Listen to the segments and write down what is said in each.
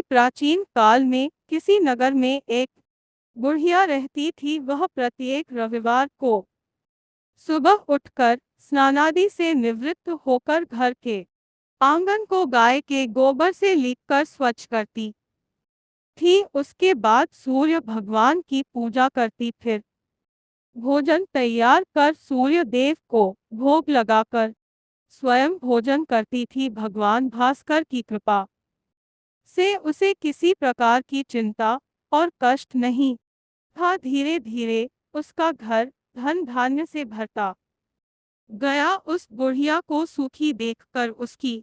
कि प्राचीन काल में किसी नगर में एक बुढ़िया रहती थी। वह प्रत्येक रविवार को सुबह उठकर स्नानादि से निवृत्त होकर घर के आंगन को गाय के गोबर से लीपकर स्वच्छ करती थी। उसके बाद सूर्य भगवान की पूजा करती, फिर भोजन तैयार कर सूर्य देव को भोग लगाकर स्वयं भोजन करती थी। भगवान भास्कर की कृपा से उसे किसी प्रकार की चिंता और कष्ट नहीं था। धीरे धीरे उसका घर धन धान्य से भरता गया। उस बुढ़िया को सुखी देखकर उसकी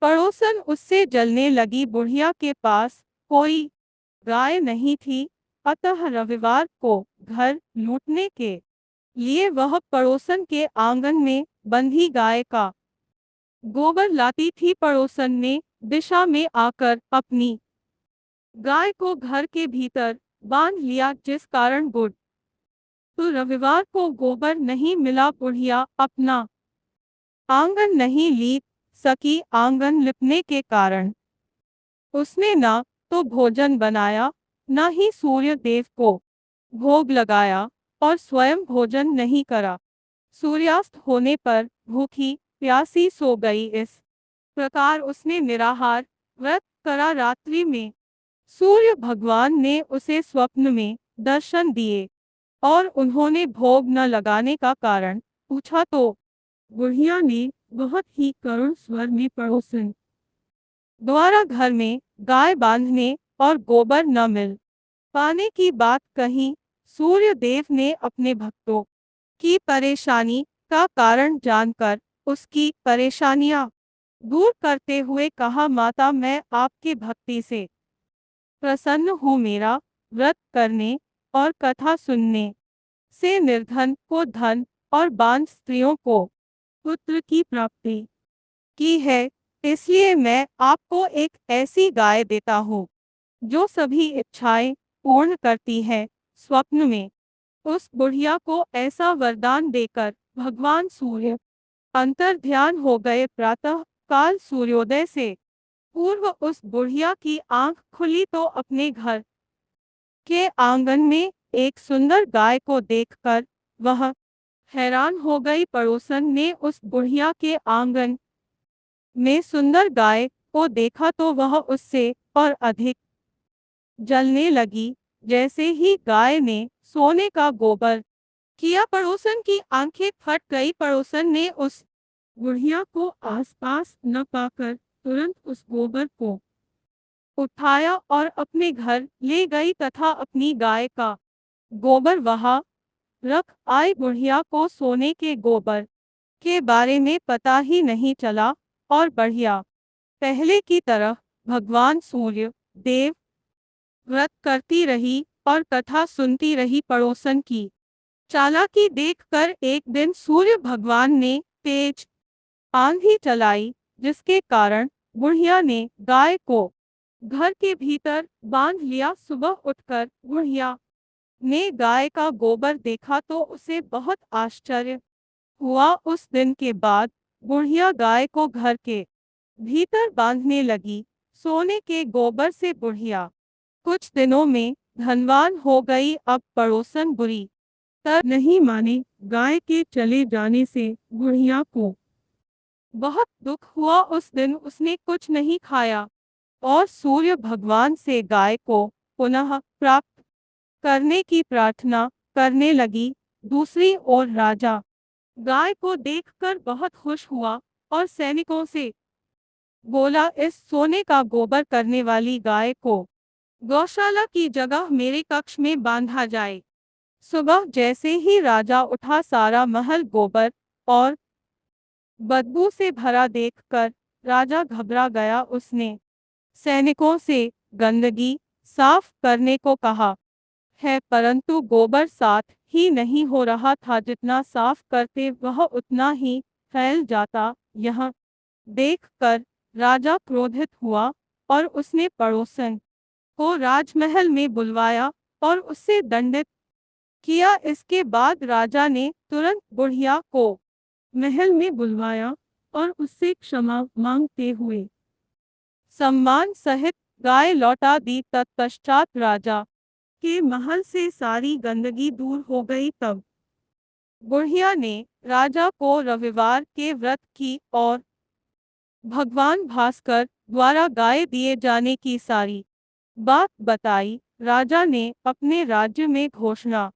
पड़ोसन उससे जलने लगी। बुढ़िया के पास कोई गाय नहीं थी, अतः रविवार को घर लूटने के लिए वह पड़ोसन के आंगन में बंधी गाय का गोबर लाती थी। पड़ोसन ने दिशा में आकर अपनी गाय को घर के भीतर बांध लिया, जिस कारण तो रविवार को गोबर नहीं मिला। बुढ़िया अपना आंगन नहीं लीप सकी। आंगन लिपने के कारण उसने ना तो भोजन बनाया, न ही सूर्य देव को भोग लगाया और स्वयं भोजन नहीं करा। सूर्यास्त होने पर भूखी प्यासी सो गई। इस प्रकार उसने निराहार व्रत करा। रात्रि में सूर्य भगवान ने उसे स्वप्न में दर्शन दिए और उन्होंने भोग न लगाने का कारण पूछा तो बुढ़िया ने बहुत ही करुण स्वर में पड़ोसन द्वारा घर में गाय बांधने और गोबर न मिल पाने की बात कही। सूर्य देव ने अपने भक्तों की परेशानी का कारण जानकर उसकी परेशानियां दूर करते हुए कहा, माता मैं आपके भक्ति से प्रसन्न हूँ। मेरा व्रत करने और कथा सुनने से निर्धन को धन और बांझ स्त्रियों को पुत्र की प्राप्ति की है, इसलिए मैं आपको एक ऐसी गाय देता हूँ जो सभी इच्छाएं पूर्ण करती है। स्वप्न में उस बुढ़िया को ऐसा वरदान देकर भगवान सूर्य अंतर ध्यान हो गए। प्रातः काल सूर्योदय से पूर्व उस बुढ़िया की आंख खुली तो अपने घर के आंगन में एक सुंदर गाय को देखकर वह हैरान हो गई। पड़ोसन ने उस बुढ़िया के आंगन में सुंदर गाय को देखा तो वह उससे और अधिक जलने लगी। जैसे ही गाय ने सोने का गोबर किया, पड़ोसन की आंखें फट गई। पड़ोसन ने उस बुढ़िया को आसपास न पाकर तुरंत उस गोबर को उठाया और अपने घर ले गई तथा अपनी गाय का गोबर वहां रख आई। बुढ़िया को सोने के गोबर के बारे में पता ही नहीं चला और बढ़िया पहले की तरह भगवान सूर्य देव व्रत करती रही और कथा सुनती रही। पड़ोसन की चालाकी देखकर एक दिन सूर्य भगवान ने तेज आंधी चलाई, जिसके कारण बुढ़िया ने गाय को घर के भीतर बांध लिया। सुबह उठकर बुढ़िया ने गाय का गोबर देखा तो उसे बहुत आश्चर्य हुआ। उस दिन के बाद बुढ़िया गाय को घर के भीतर बांधने लगी। सोने के गोबर से बुढ़िया कुछ दिनों में धनवान हो गई। अब पड़ोसन बुरी तरह नहीं माने। गाय के चले जाने से बुढ़िया को बहुत दुख हुआ। उस दिन उसने कुछ नहीं खाया और सूर्य भगवान से गाय को पुनः प्राप्त करने की प्रार्थना करने लगी। दूसरी ओर राजा गाय को देखकर बहुत खुश हुआ और सैनिकों से बोला, इस सोने का गोबर करने वाली गाय को गौशाला की जगह मेरे कक्ष में बांधा जाए। सुबह जैसे ही राजा उठा, सारा महल गोबर और बदबू से भरा देखकर राजा घबरा गया। उसने सैनिकों से गंदगी साफ करने को कहा है, परंतु गोबर साथ ही नहीं हो रहा था। जितना साफ करते वह उतना ही फैल जाता। यह देखकर राजा क्रोधित हुआ और उसने पड़ोसन को राजमहल में बुलवाया और उससे दंडित किया। इसके बाद राजा ने तुरंत बुढ़िया को महल में बुलवाया और उससे क्षमा मांगते हुए सम्मान सहित गाय लौटा दी। तत्पश्चात राजा के महल से सारी गंदगी दूर हो गई। तब बुढ़िया ने राजा को रविवार के व्रत की और भगवान भास्कर द्वारा गाय दिए जाने की सारी बात बताई। राजा ने अपने राज्य में घोषणा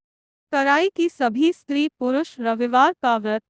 कराई कि सभी स्त्री पुरुष रविवार का व्रत